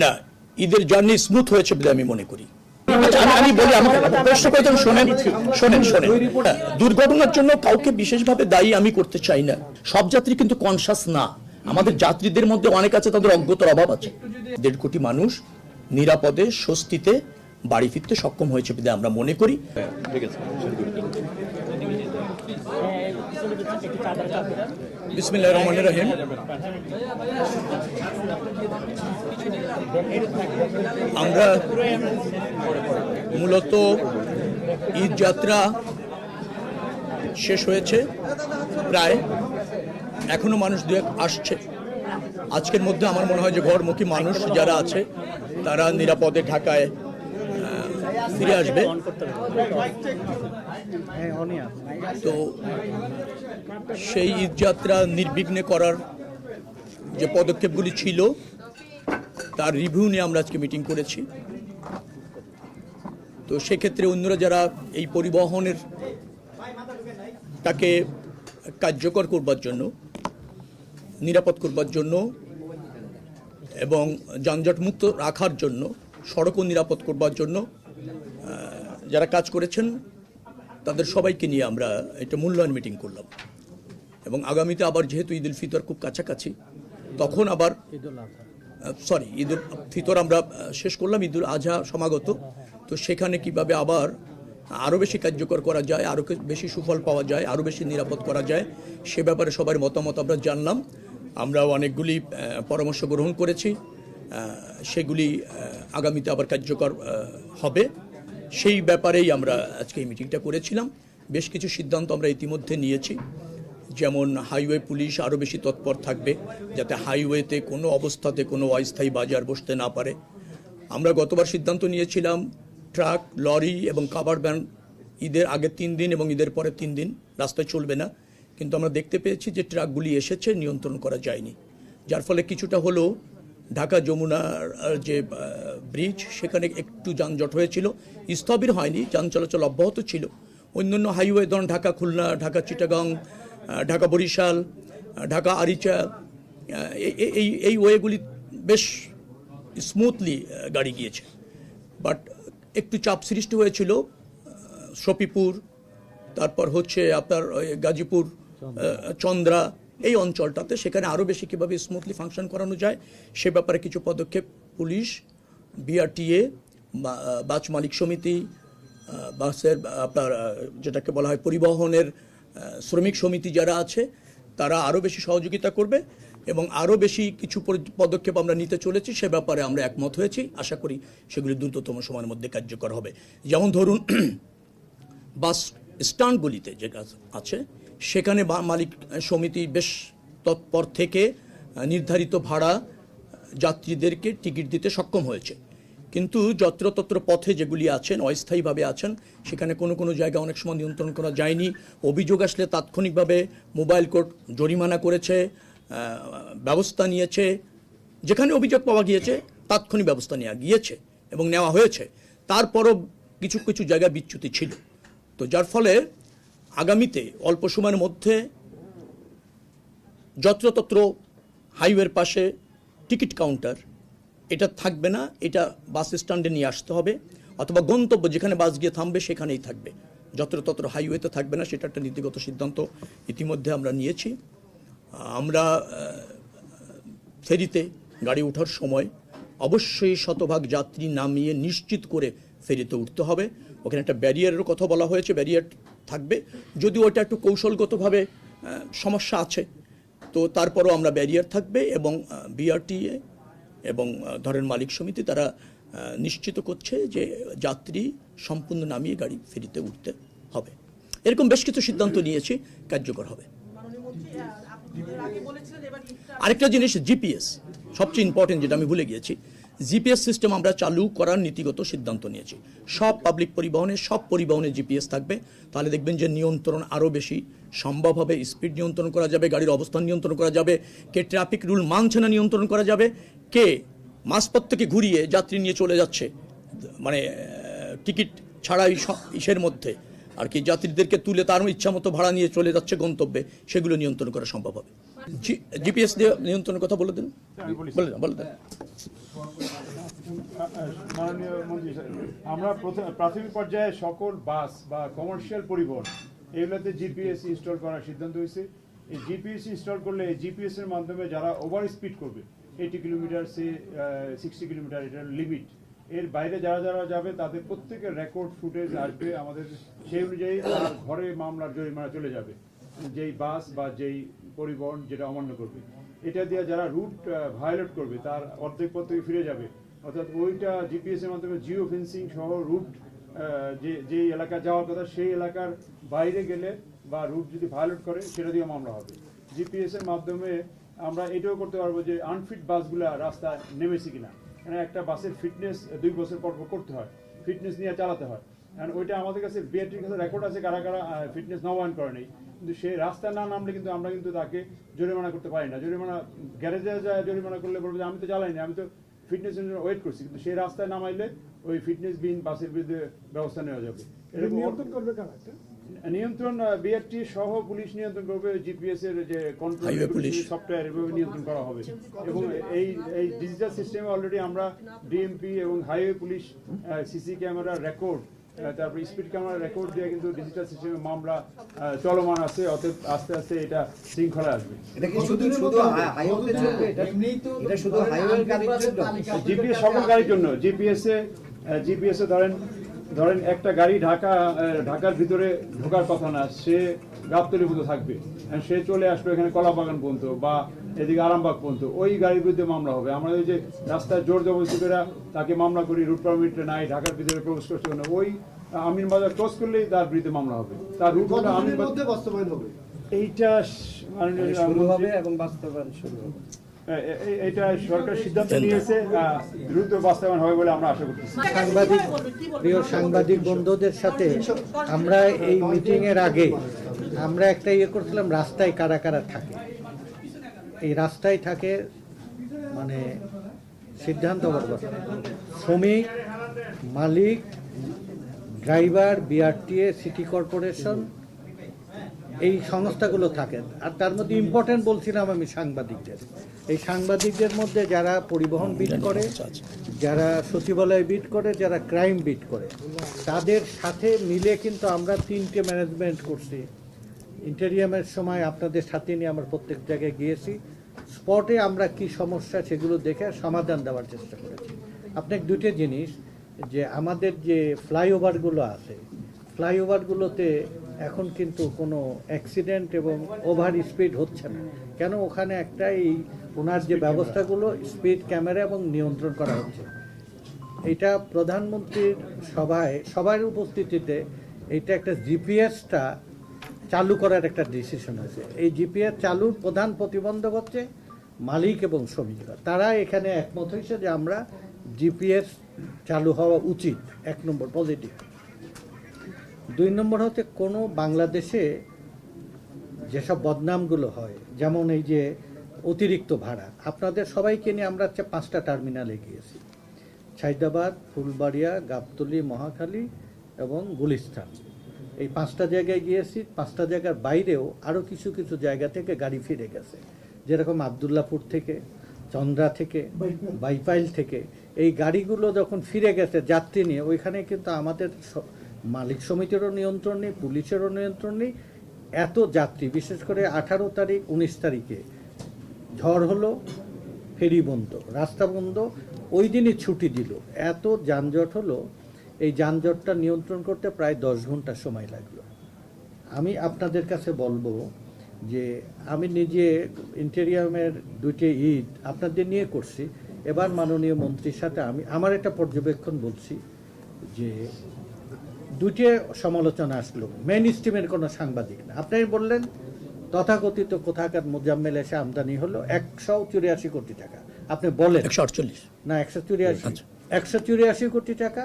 না, ঈদের journey smooth হয়েছে বলে আমি মনে করি। আমি বলি, আমাকে প্রশ্ন করেছেন, শোনেন। দুর্ঘটনার জন্য কাউকে বিশেষভাবে দায়ী আমি করতে চাই না। সব যাত্রী কিন্তু কনসাস না। আমাদের যাত্রীদের মধ্যে অনেক আছে, তাদের অজ্ঞতার অভাব আছে। 1.5 কোটি মানুষ নিরাপদে স্বস্তিতে বাড়ি ফিরতে সক্ষম হয়েছে বলে আমরা মনে করি। বিসমিল্লাহির রহমানির রহিম। আমরা মূলত ঈদ যাত্রা শেষ হয়েছে প্রায়, এখনো মানুষ দুয়েক আসছে। আজকের মধ্যে আমার মনে হয় যে ঘরমুখী মানুষ যারা আছে তারা নিরাপদে ঢাকায় ফিরে আসবে। তো সেই ঈদ যাত্রা নির্বিঘ্নে করার যে পদক্ষেপগুলি ছিল তার রিভিউ নিয়ে আমরা আজকে মিটিং করেছি। তো সেক্ষেত্রে অন্যরা যারা এই পরিবহনের তাকে কার্যকর করবার জন্য, নিরাপদ করবার জন্য এবং যানজটমুক্ত রাখার জন্য, সড়কও নিরাপদ করবার জন্য যারা কাজ করেছেন তাদের সবাইকে নিয়ে আমরা একটা মূল্যায়ন মিটিং করলাম। এবং আগামীতে আবার যেহেতু ঈদ উল ফিতর খুব কাছাকাছি, তখন আবার ঈদ উল ফিতর আমরা শেষ করলাম, ঈদ উল আজহা সমাগত। তো সেখানে কিভাবে আবার আরও বেশি কার্যকর করা যায়, আরও বেশি সুফল পাওয়া যায়, আরও বেশি নিরাপদ করা যায়, সে ব্যাপারে সবার মতামত আমরা জানলাম। আমরা অনেকগুলি পরামর্শ গ্রহণ করেছি, সেগুলি আগামীতে আবার কার্যকর হবে। সেই ব্যাপারেই আমরা আজকে এই মিটিংটা করেছিলাম। বেশ কিছু সিদ্ধান্ত আমরা ইতিমধ্যে নিয়েছি, যেমন হাইওয়ে পুলিশ আরও বেশি তৎপর থাকবে যাতে হাইওয়েতে কোনো অবস্থাতে কোনো অস্থায়ী বাজার বসতে না পারে। আমরা গতবার সিদ্ধান্ত নিয়েছিলাম ট্রাক, লরি এবং কাভার ভ্যান ঈদের আগের 3 দিন এবং ঈদের পরে 3 দিন রাস্তায় চলবে না, কিন্তু আমরা দেখতে পেয়েছি যে ট্রাকগুলি এসেছে, নিয়ন্ত্রণ করা যায়নি, যার ফলে কিছুটা হলেও ঢাকা যমুনার যে ব্রিজ সেখানে একটু যানজট হয়েছিল, স্থবির হয়নি, যান চলাচল অব্যাহত ছিল। অন্যান্য হাইওয়ে ধরুন ঢাকা খুলনা, ঢাকা চিটাগাং, ঢাকা বরিশাল, ঢাকা আরিচা, এই ওয়েগুলি বেশ স্মুথলি গাড়ি গিয়েছে। বাট একটু চাপ সৃষ্টি হয়েছিল শফিপুর, তারপর হচ্ছে আপনার গাজীপুর, চন্দ্রা, এই অঞ্চলটাতে। সেখানে আরও বেশি কীভাবে স্মুথলি ফাংশন করানো যায় সে ব্যাপারে কিছু পদক্ষেপ পুলিশ, বিআরটিএ, বাস মালিক সমিতি, বাসের আপনার যেটাকে বলা হয় পরিবহনের শ্রমিক সমিতি যারা আছে তারা আরও বেশি সহযোগিতা করবে এবং আরও বেশি কিছু পদক্ষেপ আমরা নিতে চলেছি। সে ব্যাপারে আমরা একমত হয়েছি, আশা করি সেগুলি দ্রুততম সময়ের মধ্যে কার্যকর হবে। যেমন ধরুন বাস স্ট্যান্ডগুলিতে যে আছে সেখানে মালিক সমিতি বেশ তৎপর থেকে নির্ধারিত ভাড়া যাত্রীদেরকে টিকিট দিতে সক্ষম হয়েছে, কিন্তু যত্রতত্র পথে যেগুলি আছেন অস্থায়ীভাবে আছেন সেখানে কোনো জায়গায় অনেক সময় নিয়ন্ত্রণ করা যায়নি। অভিযোগ আসলে তাৎক্ষণিকভাবে মোবাইল কোর্ট জরিমানা করেছে, ব্যবস্থা নিয়েছে, যেখানে অভিযোগ পাওয়া গিয়েছে তাৎক্ষণিক ব্যবস্থা নেওয়া গিয়েছে এবং নেওয়া হয়েছে। তারপরও কিছু জায়গায় বিচ্যুতি ছিল। তো যার ফলে আগামীতে অল্প সময়ের মধ্যে যত্রতত্র হাইওয়ের পাশে টিকিট কাউন্টার এটা থাকবে না, এটা বাস স্ট্যান্ডে নিয়ে আসতে হবে, অথবা গন্তব্য যেখানে বাস গিয়ে থামবে সেখানেই থাকবে, যত্রতত্র হাইওয়েতে থাকবে না। সেটা একটা নীতিগত সিদ্ধান্ত ইতিমধ্যে আমরা নিয়েছি। আমরা ফেরিতে গাড়ি ওঠার সময় অবশ্যই শতভাগ যাত্রী নামিয়ে নিশ্চিত করে ফেরিতে উঠতে হবে। ওখানে একটা ব্যারিয়ারের কথা বলা হয়েছে, ব্যারিয়ার থাকবে, যদিও ওটা একটু কৌশলগতভাবে সমস্যা আছে, তো তারপরও আমরা ব্যারিয়ার থাকবে এবং বিআরটিএ এবং ধরেন মালিক সমিতি তারা নিশ্চিত করছে যে যাত্রী সম্পূর্ণ নামিয়ে গাড়ি ফেরিতে উঠতে হবে। এরকম বেশ কিছু সিদ্ধান্ত নিয়েছি, কার্যকর হবে। আরেকটা জিনিস জিপিএস, সবচেয়ে ইম্পর্টেন্ট যেটা আমি ভুলে গিয়েছি, জিপিএস সিস্টেম আমরা চালু করার নীতিগত সিদ্ধান্ত নিয়েছি। সব পাবলিক পরিবহনে, সব পরিবহনে জিপিএস থাকবে, তাহলে দেখবেন যে নিয়ন্ত্রণ আরও বেশি সম্ভব হবে। স্পিড নিয়ন্ত্রণ করা যাবে, গাড়ির অবস্থান নিয়ন্ত্রণ করা যাবে, কে ট্রাফিক রুল মানছে না নিয়ন্ত্রণ করা যাবে, কে মাঝপথ থেকে ঘুরিয়ে যাত্রী নিয়ে চলে যাচ্ছে মানে টিকিট ছাড়াই ইসের মধ্যে আর কি যাত্রীদেরকে তুলে তার ইচ্ছা মতো ভাড়া নিয়ে চলে যাচ্ছে গন্তব্যে, সেগুলো নিয়ন্ত্রণ করা সম্ভব হবে। জিপিএস দিয়ে নিয়ন্ত্রণের কথা বলে দেন, বলে দেন। মাননীয় মন্ত্রী সাহেব, আমরা প্রাথমিক পর্যায়ে সকল বাস বা কমার্শিয়াল পরিবহন এগুলোতে জিপিএস ইনস্টল করার সিদ্ধান্ত হয়েছে। এই জিপিএস ইনস্টল করলে জিপিএস এর মাধ্যমে যারা ওভার স্পিড করবে 80 কিলোমিটার সে 60 কিলোমিটার, এটার লিমিট, এর বাইরে যারা যারা যাবে তাদের প্রত্যেকের রেকর্ড ফুটেজ আসবে আমাদের, সেই অনুযায়ী তার ঘরে মামলার জরিমানা চলে যাবে যেই বাস বা যেই পরিবহন যেটা অমান্য করবে। এটা দিয়ে যারা রুট ভায়োলেট করবে তার অর্ধেক পথ থেকে ফিরে যাবে, অর্থাৎ ওইটা জিপিএস এর মাধ্যমে জিও ফেন্সিং সহ রুট যে এলাকা যাওয়ার কথা সেই এলাকার বাইরে গেলে বা রুট যদি ভায়োলেট করে সেটা দিয়ে মামলা হবে। জিপিএস এর মাধ্যমে আমরা এটাও করতে পারবো যে আনফিট বাসগুলা রাস্তায় নেমেছে কিনা, মানে একটা বাসের ফিটনেস 2 বছর পর করতে হয়, ফিটনেস নিয়ে চালাতে হয়, কারণ ওইটা আমাদের কাছে বিআরটির কাছে রেকর্ড আছে কারা কারা ফিটনেস নবায়ন করে নেই, কিন্তু সেই রাস্তায় না নামলে কিন্তু আমরা কিন্তু তাকে জরিমানা করতে পারি না। জরিমানা গ্যারেজে যায় জরিমানা করলে বলবো যে আমি তো চালাইনি, আমি তো ফিটনেস জন্য ওয়েট করছি, কিন্তু সেই রাস্তায় নামাইলে ওই ফিটনেস বিহীন বাসের বিরুদ্ধে ব্যবস্থা নেওয়া যাবে। নিয়ন্ত্রণ বিআরটি সহ পুলিশ নিয়ন্ত্রণ করবে, জিপিএস এর যে কন্ট্রোল সফটওয়্যার এভাবে নিয়ন্ত্রণ করা হবে। এবং এই ডিজিটাল সিস্টেমে অলরেডি আমরা ডিএমপি এবং highway police CC camera record, তারপর স্পিড ক্যামেরা রেকর্ড দিয়ে কিন্তু ডিজিটাল সিস্টেমে মামলা চলমান আছে, অতএব আস্তে আস্তে এটা শৃঙ্খলা আসবে। জিপিএস সকল গাড়ির জন্য, জিপিএস এ ধরেন একটা গাড়ি ঢাকার ভিতরে ঢোকার কথা না, সে গাবতলী পর্যন্ত থাকবে, সে চলে আসবে এখানে কলাবাগান পর্যন্ত বা এদিকে আরামবাগ পর্যন্ত, ওই গাড়ির বিরুদ্ধে মামলা হবে। আমরা ওই যে রাস্তায় জোর জবরদস্তি করে তাকে মামলা করি, রুট পারমিট নাই, ঢাকার ভিতরে প্রবেশ করছে না, ওই আমিন বাজার ক্রস করলেই তার বিরুদ্ধে মামলা হবে। তার রুট আমিন বাজার বাস্তবায়ন হবে, এইটা শুরু হবে এবং বাস্তবায়ন শুরু হবে। এটা সরকার সিদ্ধান্ত নিয়েছে, দ্রুত বাস্তবায়ন হবে বলে আমরা আশা করতেছি। সাংবাদিক বন্ধুদের সাথে আমরা এই মিটিং এর আগে আমরা একটা করছিলাম, রাস্তায় কারা কারা থাকে। এই রাস্তায় থাকে মানে সিদ্ধান্ত শ্রমিক, মালিক, ড্রাইভার, বিআরটিএ, সিটি কর্পোরেশন, এই সংস্থাগুলো থাকেন। আর তার মধ্যে ইম্পর্টেন্ট বলছিলাম আমি সাংবাদিকদের। এই সাংবাদিকদের মধ্যে যারা পরিবহন বিট করে, যারা সচিবালয় বিট করে, যারা ক্রাইম বিট করে, তাদের সাথে মিলে কিন্তু আমরা 3টে ম্যানেজমেন্ট করছি। ইন্টেরিয়ামের সময় আপনাদের সাথে নিয়ে আমরা প্রত্যেক জায়গায় গিয়েছি, স্পটে আমরা কি সমস্যা সেগুলো দেখে সমাধান দেওয়ার চেষ্টা করেছি। আপনাকে 2টে জিনিস, যে আমাদের যে ফ্লাইওভারগুলো আছে, ফ্লাইওভারগুলোতে এখন কিন্তু কোনো অ্যাক্সিডেন্ট এবং ওভার স্পিড হচ্ছে না। কেন? ওখানে একটা এই ওনার যে ব্যবস্থাগুলো, স্পিড ক্যামেরা এবং নিয়ন্ত্রণ করা হচ্ছে। এটা প্রধানমন্ত্রীর সভায় সবার উপস্থিতিতে এইটা একটা জিপিএসটা চালু করার একটা ডিসিশন হয়েছে। এই জিপিএস চালুর প্রধান প্রতিবন্ধক হচ্ছে মালিক এবং শ্রমিকরা। তারা এখানে একমত হয়েছে যে আমরা জিপিএস চালু হওয়া উচিত। 1 নম্বর পজিটিভ। 2 নম্বর হচ্ছে কোনো বাংলাদেশে যেসব বদনামগুলো হয়, যেমন এই যে অতিরিক্ত ভাড়া, আপনাদের সবাইকে নিয়ে আমরা 5টা টার্মিনালে গিয়েছি, সাইদাবাদ, ফুলবাড়িয়া, গাবতলী, মহাখালী এবং গুলিস্তান। এই 5টা জায়গায় গিয়েছি। 5টা জায়গার বাইরেও আরও কিছু কিছু জায়গা থেকে গাড়ি ফিরে গেছে, যেরকম আবদুল্লাপুর থেকে, চন্দ্রা থেকে, বাইপাইল থেকে। এই গাড়িগুলো যখন ফিরে গেছে যাত্রী নিয়ে, ওইখানে কিন্তু আমাদের মালিক সমিতিরও নিয়ন্ত্রণ নেই, পুলিশেরও নিয়ন্ত্রণ নেই। এত যাত্রী, বিশেষ করে 18 তারিখ 19 তারিখে ঝড় হলো, ফেরি বন্ধ, রাস্তা বন্ধ, ওই দিনই ছুটি দিল, এত যানজট হলো। এই যানজটটা নিয়ন্ত্রণ করতে প্রায় 10 ঘন্টা সময় লাগলো। আমি আপনাদের কাছে বলবো যে আমি নিজে ইন্টেরিয়ামের 2টে ঈদ আপনাদের নিয়ে করছি। এবার মাননীয় মন্ত্রীর সাথে আমার একটা পর্যবেক্ষণ বলছি যে 2টে সমালোচনা আসলো, মেইন স্ট্রিমের কোনো সাংবাদিক না। আপনি বললেন তথাকথিত কোথাকার মোজাম্মেল এসে আমদানি হলো 184 কোটি টাকা। আপনি বলেন 148 না 184 কোটি টাকা।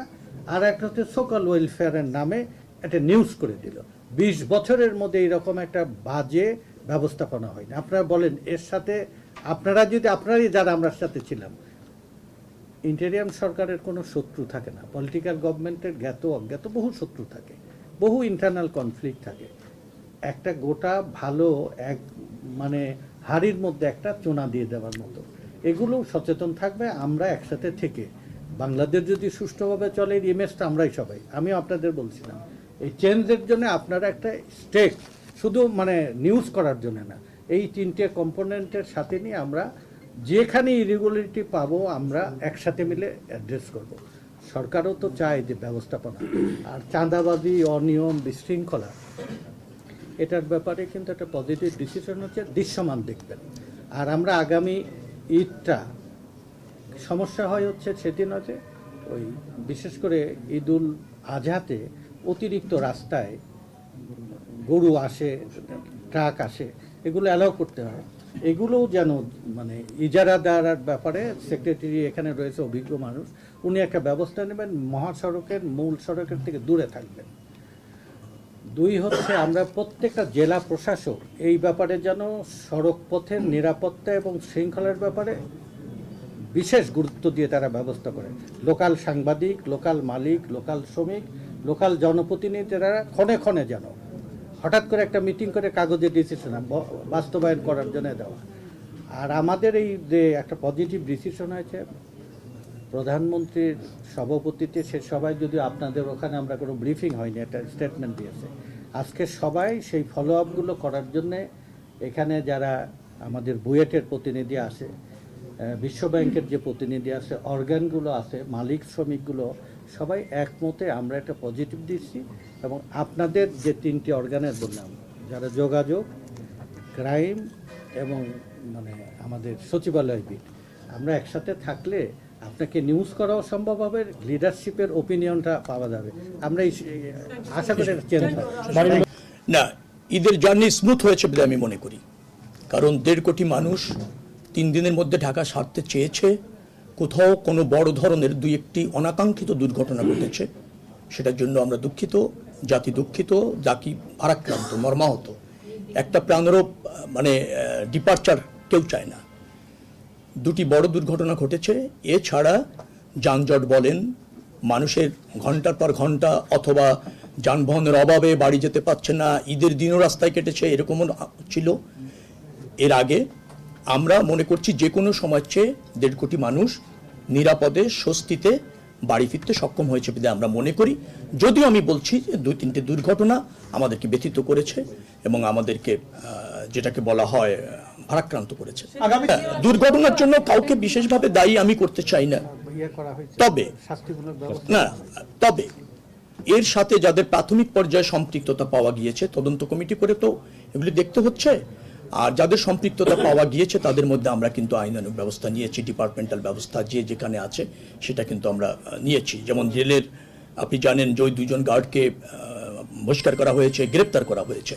আর একটা হচ্ছে সোকাল ওয়েলফেয়ারের নামে একটা নিউজ করে দিল। 20 বছরের মধ্যে এইরকম একটা বাজে ব্যবস্থাপনা হয়নি। আপনারা বলেন এর সাথে আপনারাই যারা আমরা সাথে ছিলাম, ইন্টেরিয়াম সরকারের কোনো শত্রু থাকে না। পলিটিক্যাল গভর্নমেন্টের জ্ঞাত অজ্ঞাত বহু শত্রু থাকে, বহু ইন্টারনাল কনফ্লিক্ট থাকে। একটা গোটা ভালো মানে হাড়ির মধ্যে একটা চুনা দিয়ে দেওয়ার মতো। এগুলো সচেতন থাকবে, আমরা একসাথে থেকে বাংলাদেশ যদি সুষ্ঠুভাবে চলে, এর ইমেজটা আমরাই সবাই, আমিও আপনাদের বলছিলাম, এই চেঞ্জের জন্য আপনারা একটা স্টেক, শুধু মানে নিউজ করার জন্য না, এই 3টে কম্পোনেন্টের সাথে নিয়ে আমরা যেখানে ইরেগুলারিটি পাবো আমরা একসাথে মিলে অ্যাড্রেস করব। সরকারও তো চায় যে ব্যবস্থাপনা, আর চাঁদাবাজি, অনিয়ম, বিশৃঙ্খলা, এটার ব্যাপারে কিন্তু একটা পজিটিভ ডিসিশন হচ্ছে, দৃশ্যমান দেখবেন। আর আমরা আগামী ঈদটা সমস্যা হচ্ছে সেদিন হচ্ছে ওই বিশেষ করে ঈদুল আজহাতে অতিরিক্ত রাস্তায় গরু আসে, ট্রাক আসে, এগুলো অ্যালাউ করতে হয়। এগুলোও যেন মানে ইজারা দেওয়ার ব্যাপারে সেক্রেটারি এখানে রয়েছে অভিজ্ঞ মানুষ, উনি একটা ব্যবস্থা নেবেন, মহাসড়কের মূল সড়কের থেকে দূরে থাকবেন। 2 হচ্ছে আমরা প্রত্যেকটা জেলা প্রশাসক এই ব্যাপারে যেন সড়ক পথের নিরাপত্তা এবং শৃঙ্খলার ব্যাপারে বিশেষ গুরুত্ব দিয়ে তারা ব্যবস্থা করে। লোকাল সাংবাদিক, লোকাল মালিক, লোকাল শ্রমিক, লোকাল জনপ্রতিনিধিরা ক্ষণে ক্ষণে যেন হঠাৎ করে একটা মিটিং করে কাগজে ডিসিশন বাস্তবায়ন করার জন্য দেওয়া। আর আমাদের এই যে একটা পজিটিভ ডিসিশন হয়েছে প্রধানমন্ত্রীর সভাপতিত্বে, সে সবাই যদি আপনাদের ওখানে আমরা কোনো ব্রিফিং হয়নি, একটা স্টেটমেন্ট দিয়েছে, আজকে সবাই সেই ফলো আপগুলো করার জন্যে এখানে যারা আমাদের বুয়েটের প্রতিনিধি আসে, বিশ্ব ব্যাংকের যে প্রতিনিধি আছে, অর্গানগুলো আছে, মালিক শ্রমিকগুলো সবাই একমতে আমরা একটা পজিটিভ দিচ্ছি। এবং আপনাদের যে 3টি অর্গানের বললাম, যারা যোগাযোগ, ক্রাইম এবং মানে আমাদের সচিবালয় বিট, আমরা একসাথে থাকলে আপনাকে নিউজ করাও সম্ভব হবে, লিডারশিপের ওপিনিয়নটা পাওয়া যাবে। আমরা আশা করি চেঞ্জ হবে না। ঈদের জার্নি স্মুথ হয়েছে বলে আমি মনে করি, কারণ 1.5 কোটি মানুষ 3 দিনের মধ্যে ঢাকা ছাড়তে চেয়েছে। কোথাও কোনো বড় ধরনের 2-1টি অনাকাঙ্ক্ষিত দুর্ঘটনা ঘটেছে, সেটার জন্য আমরা দুঃখিত, জাতি দুঃখিত, জাতি ভারাক্রান্ত, মর্মাহত। একটা প্রাণেরও মানে ডিপারচার কেউ চায় না। 2টি বড় দুর্ঘটনা ঘটেছে। এছাড়া যানজট বলেন, মানুষের ঘন্টার পর ঘন্টা অথবা যানবাহনের অভাবে বাড়ি যেতে পারছে না, ঈদের দিনও রাস্তায় কেটেছে, এরকমও ছিল। এর আগে আমরা মনে করছি যে কোনো সময়ের চেয়ে 1.5 কোটি মানুষ নিরাপদে স্বস্তিতে বাড়ি ফিরতে সক্ষম হয়েছে বলে আমরা মনে করি। যদিও আমি বলছি যে 2-3টে দুর্ঘটনা আমাদেরকে ব্যথিত করেছে এবং আমাদেরকে যেটাকে বলা হয় ভারাক্রান্ত করেছে। দুর্ঘটনার জন্য কাউকে বিশেষভাবে দায়ী আমি করতে চাই না, তবে এর সাথে যাদের প্রাথমিক পর্যায়ে সম্পৃক্ততা পাওয়া গিয়েছে, তদন্ত কমিটি করে তো এগুলি দেখতে হচ্ছে। আর যাদের সম্পৃক্ততা পাওয়া গিয়েছে তাদের মধ্যে আমরা কিন্তু আইনানুগ ব্যবস্থা নিয়েছি, ডিপার্টমেন্টাল ব্যবস্থা যে যেখানে আছে সেটা কিন্তু আমরা নিয়েছি। যেমন জেলের আপনি জানেন যে ওই 2 জন গার্ডকে বহিষ্কার করা হয়েছে, গ্রেপ্তার করা হয়েছে।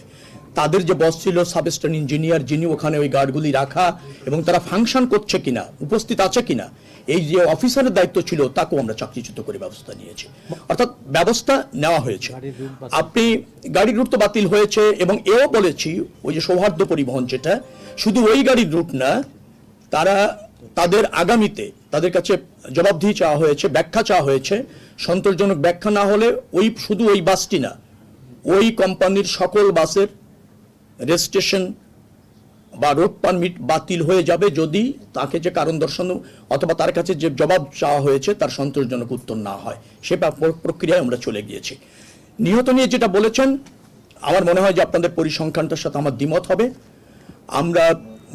তাদের যে বস ছিল সাব স্টেশন ইঞ্জিনিয়ার, যিনি ওখানে ওই গার্ডগুলি রাখা এবং তারা ফাংশন করছে কিনা, উপস্থিত আছে কিনা, এই যে অফিসারের দায়িত্ব ছিল তাকেও আমরা চাকরিচ্যুত করে ব্যবস্থা নিয়েছি, অর্থাৎ ব্যবস্থা নেওয়া হয়েছে। আপনি গাড়ির রুট তো বাতিল হয়েছে এবং এও বলেছি ওই যে সৌহার্দ্য পরিবহন, যেটা শুধু ওই গাড়ির রুট না, তারা তাদের আগামীতে তাদের কাছে জবাবদিহি চাওয়া হয়েছে, ব্যাখ্যা চাওয়া হয়েছে। সন্তোষজনক ব্যাখ্যা না হলে শুধু ওই বাসটি না, ওই কোম্পানির সকল বাসের রেজিস্ট্রেশন বা রোড পারমিট বাতিল হয়ে যাবে যদি তাকে যে কারণ দর্শানো অথবা তার কাছে যে জবাব চাওয়া হয়েছে তার সন্তোষজনক উত্তর না হয়। সে প্রক্রিয়ায় আমরা চলে গিয়েছি। নিহত নিয়ে যেটা বলেছেন, আমার মনে হয় যে আপনাদের পরিসংখ্যানটার সাথে আমার দ্বিমত হবে। আমরা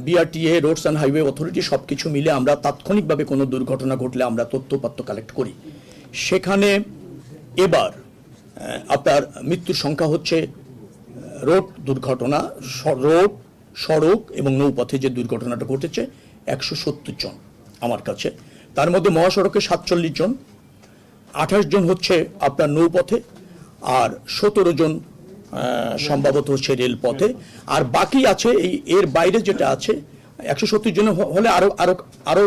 BRTA, roads and highway authority সবকিছু মিলে আমরা তাৎক্ষণিকভাবে কোনো দুর্ঘটনা ঘটলে আমরা তথ্যপাত্র কালেক্ট করি। সেখানে এবার আপনার মৃত্যুর সংখ্যা হচ্ছে রোড দুর্ঘটনা, রোড, সড়ক এবং নৌপথে যে দুর্ঘটনাটা ঘটেছে 170 জন আমার কাছে। তার মধ্যে মহাসড়কে 47 জন, 28 জন হচ্ছে আপনার নৌপথে, আর 17 জন সম্ভবত হচ্ছে রেলপথে। আর বাকি আছে এর বাইরে যেটা আছে 170 জন হলে আরো আরো আরো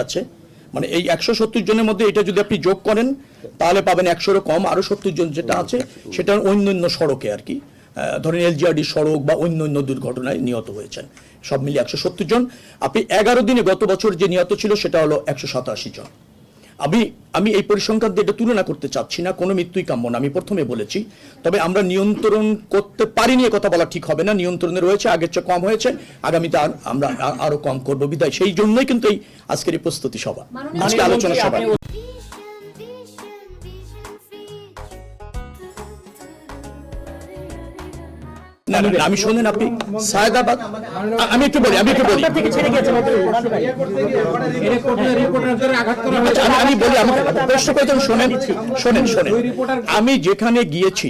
আছে, মানে এই 170 জনের মধ্যে এটা যদি আপনি যোগ করেন তাহলে পাবেন 100-এরও কম, আরো 70 জন যেটা আছে সেটা অন্যান্য সড়কে আর কি, ধরেন এলজিআরডি সড়ক বা অন্য দুর্ঘটনায় নিহত হয়েছেন। সব মিলিয়ে 170 জন। আপনি 11 দিনে গত বছর যে নিহত ছিল সেটা হলো 187 জন। আমি এই পরিসংখ্যান দিয়ে এটা তুলনা করতে চাচ্ছি না, কোনো মৃত্যুই কাম্য না, আমি প্রথমে বলেছি। তবে আমরা নিয়ন্ত্রণ করতে পারিনি কথা বলা ঠিক হবে না, নিয়ন্ত্রণে রয়েছে, আগের চেয়ে কম হয়েছে, আগামীতে আমরা আরো কম করবো বিদায়। সেই জন্যই কিন্তু এই আজকের এই প্রস্তুতি সভা, আজকে আলোচনা সভা। না না, আমি শোনেন, আপনি সায়দাবাদ, আমি একটু বলি আচ্ছা, আমি বলি, আমাকে প্রশ্ন করেছেন, শোনেন। আমি যেখানে গিয়েছি,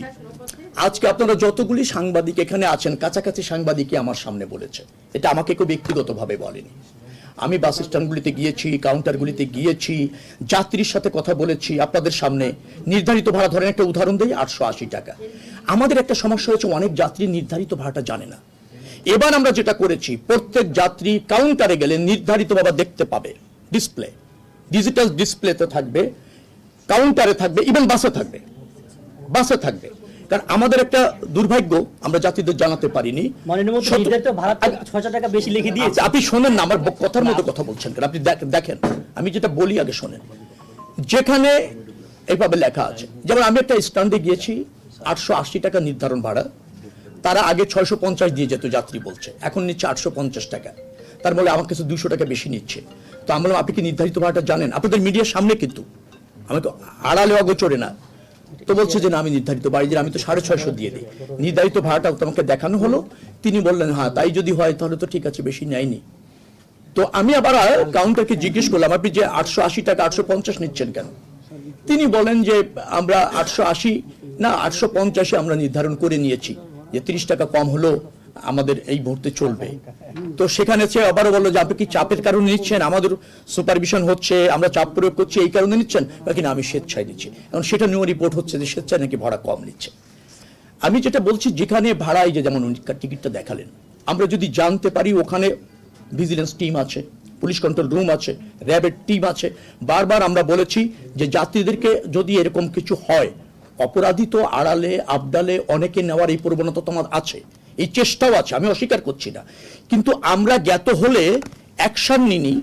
আজকে আপনারা যতগুলি সাংবাদিক এখানে আছেন, কাছাকাছি সাংবাদিকই আমার সামনে বলেছে, এটা আমাকে কেউ ব্যক্তিগতভাবে বলেনি। আমি বাস স্ট্যান্ডগুলিতে গিয়েছি, কাউন্টারগুলিতে গিয়েছি, যাত্রীর সাথে কথা বলেছি আপনাদের সামনে। নির্ধারিত ভাড়া, ধরেন একটা উদাহরণ দেই, 880 টাকা। আমাদের একটা সমস্যা হয়েছে, অনেক যাত্রী নির্ধারিত ভাড়াটা জানে না। এবার আমরা যেটা করেছি, প্রত্যেক যাত্রী কাউন্টারে গেলে নির্ধারিতভাবে দেখতে পাবে, ডিসপ্লে, ডিজিটাল ডিসপ্লেতে থাকবে, কাউন্টারে থাকবে, ইভেন বাসে থাকবে। কারণ আমাদের একটা দুর্ভাগ্য, আমরা যাত্রীদের জানাতে পারিনি। আপনি শোনেন না, আমার কথার মতো কথা বলছেন কেন? আপনি দেখেন, আমি যেটা বলি আগে শোনেন। যেখানে এইভাবে লেখা আছে, যেমন আমি একটা স্ট্যান্ডে গিয়েছি, 880 টাকা নির্ধারণ ভাড়া, তারা আগে 650 দিয়ে যেত যাত্রী বলছে, এখন নিচ্ছে 850 টাকা। তার মানে আমার কাছে 200 টাকা বেশি নিচ্ছে। তো আমি বললাম, আপনি কি নির্ধারিত ভাড়াটা জানেন? আপনাদের মিডিয়ার সামনে, কিন্তু আমাকে আড়ালে অগোচরে না। তো বলছে যে না, আমি নির্ধারিত বাড়ি, আমি তো 650 দিয়ে দিই। নির্ধারিত ভাড়াটা তোমাকে দেখানো হলো, তিনি বললেন হ্যাঁ তাই যদি হয় তাহলে তো ঠিক আছে, বেশি নেয়নি। তো আমি আবার কাউন্টারকে জিজ্ঞেস করলাম, আপনি যে 880 টাকা 850 নিচ্ছেন কেন? তিনি বলেন যে আমরা 880 না 850 আমরা নির্ধারণ করে নিয়েছি, যে 30 টাকা কম হলো আমাদের এই মুহূর্তে চলবে। তো সেখানে সে আবারও বললো যে আপনি কি চাপের কারণে নিচ্ছেন, আমাদের সুপারভিশন হচ্ছে, আমরা চাপ প্রয়োগ করছি, এই কারণে নিচ্ছেন নাকি না আমি স্বেচ্ছায় দিচ্ছি। এখন সেটা নিয়েও রিপোর্ট হচ্ছে যে স্বেচ্ছায় নাকি ভাড়া কম নিচ্ছে। আমি যেটা বলছি, যেখানে ভাড়ায় যে যেমন টিকিটটা দেখালেন, আমরা যদি জানতে পারি ওখানে ভিজিলেন্স টিম আছে, পুলিশ কন্ট্রোল রুম আছে, র্যাবের টিম আছে। বারবার আমরা বলেছি যে যাত্রীদেরকে যদি এরকম কিছু হয়, অপরাধী তো আড়ালে আবডালে অনেকে নেওয়ার এই প্রবণতা তোমার আছে, এই চেষ্টাও আছে, আমি অস্বীকার করছি না। কিন্তু আমরা জ্ঞাত হলে অ্যাকশন নিনি,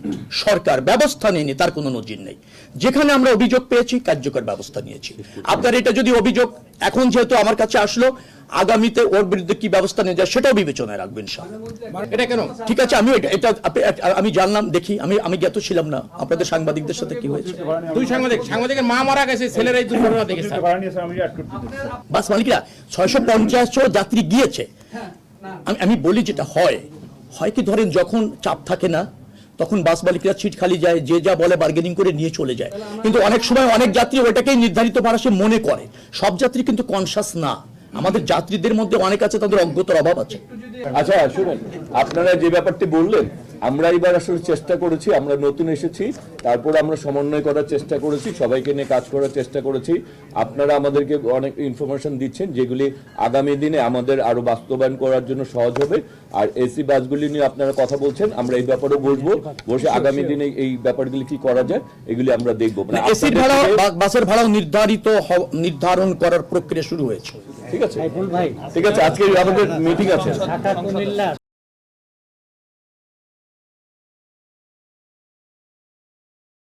সরকার ব্যবস্থা নিনি, তার কোনো নজির নেই। যেখানে আমরা অভিযোগ পেয়েছি কার্যকর ব্যবস্থা নিয়েছি। আপনার এটা যদি অভিযোগ এখন যেহেতু আমার কাছে আসলো, আগামীতে ওর বিরুদ্ধে কি ব্যবস্থা নিয়ে যায় সেটাও বিবেচনায় রাখবেন ইনশাআল্লাহ। এটা কেন ঠিক আছে, আমি এটা আমি জানলাম, দেখি, আমি জ্ঞাত ছিলাম না আপনাদের সাংবাদিকদের সাথে কি হয়েছে। দুই সাংবাদিকের মা মারা গেছে, ছেলেরাই দুর্ঘটনা দেখেছে। বাস মালিকরা 650 যাত্রী গিয়েছে। আমি বলি যেটা হয় কি, ধরেন যখন চাপ থাকে না, তখন বাস মালিকরা সিট খালি যায়, যে যা বলে বার্গেনিং করে নিয়ে চলে যায়। কিন্তু অনেক সময় অনেক যাত্রী ওটাকেই নির্ধারিত ভাড়া সে মনে করে। সব যাত্রী কিন্তু কনসাস না, আমাদের যাত্রীদের মধ্যে অনেক আছে তাদের অজ্ঞতার অভাব আছে। আচ্ছা শুনুন, আপনারা যে ব্যাপারটি বললেন, আমরা এবার আসলে চেষ্টা করেছি, আমরা নতুন এসেছি, তারপর আমরা সমন্বয় করার চেষ্টা করেছি, সবাইকে নিয়ে কাজ করার চেষ্টা করেছি। আপনারা আমাদেরকে অনেক ইনফরমেশন দিচ্ছেন, যেগুলি আগামী দিনে আমাদের আরো বাস্তবায়ন করার জন্য সহজ হবে। আর এসি বাসগুলি নিয়ে আপনারা কথা বলছেন, আমরা এই ব্যাপারে বসে আগামী দিনে এই ব্যাপারগুলি কি করা যায় এগুলি আমরা দেখবো। এসির ভাড়া, বাসের ভাড়াও নির্ধারণ করার প্রক্রিয়া শুরু হয়েছে। ঠিক আছে, ঠিক আছে, আজকে আমাদের মিটিং আছে।